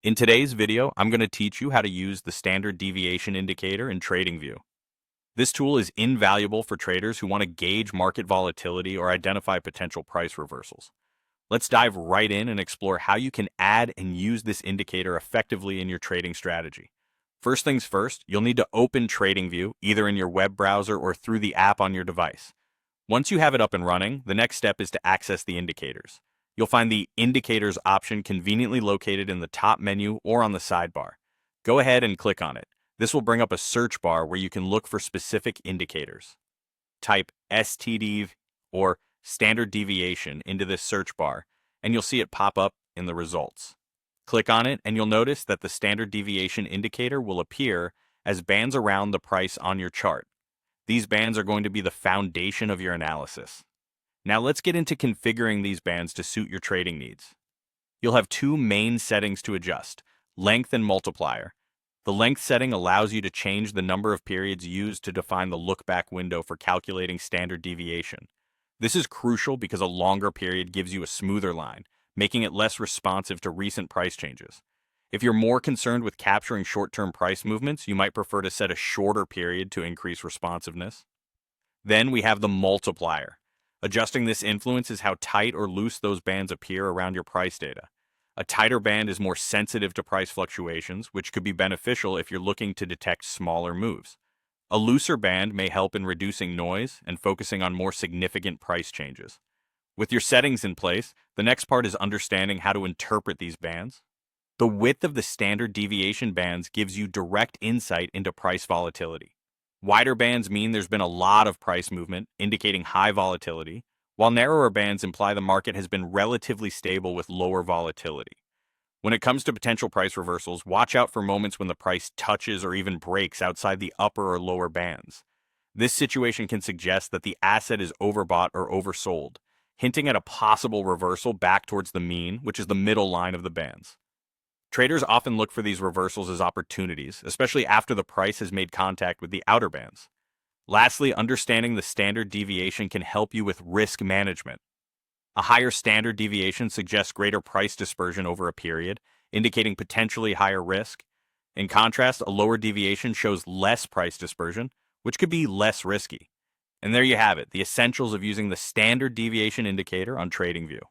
In today's video, I'm going to teach you how to use the standard deviation indicator in TradingView. This tool is invaluable for traders who want to gauge market volatility or identify potential price reversals. Let's dive right in and explore how you can add and use this indicator effectively in your trading strategy. First things first, you'll need to open TradingView either in your web browser or through the app on your device. Once you have it up and running, the next step is to access the indicators. You'll find the Indicators option conveniently located in the top menu or on the sidebar. Go ahead and click on it. This will bring up a search bar where you can look for specific indicators. Type STDV or standard deviation into this search bar, and you'll see it pop up in the results. Click on it, and you'll notice that the standard deviation indicator will appear as bands around the price on your chart. These bands are going to be the foundation of your analysis. Now let's get into configuring these bands to suit your trading needs. You'll have two main settings to adjust: length and multiplier. The length setting allows you to change the number of periods used to define the look-back window for calculating standard deviation. This is crucial because a longer period gives you a smoother line, making it less responsive to recent price changes. If you're more concerned with capturing short-term price movements, you might prefer to set a shorter period to increase responsiveness. Then we have the multiplier. Adjusting this influences how tight or loose those bands appear around your price data. A tighter band is more sensitive to price fluctuations, which could be beneficial if you're looking to detect smaller moves. A looser band may help in reducing noise and focusing on more significant price changes. With your settings in place, the next part is understanding how to interpret these bands. The width of the standard deviation bands gives you direct insight into price volatility. Wider bands mean there's been a lot of price movement, indicating high volatility, while narrower bands imply the market has been relatively stable with lower volatility. When it comes to potential price reversals, watch out for moments when the price touches or even breaks outside the upper or lower bands. This situation can suggest that the asset is overbought or oversold, hinting at a possible reversal back towards the mean, which is the middle line of the bands. Traders often look for these reversals as opportunities, especially after the price has made contact with the outer bands. Lastly, understanding the standard deviation can help you with risk management. A higher standard deviation suggests greater price dispersion over a period, indicating potentially higher risk. In contrast, a lower deviation shows less price dispersion, which could be less risky. And there you have it, the essentials of using the standard deviation indicator on TradingView.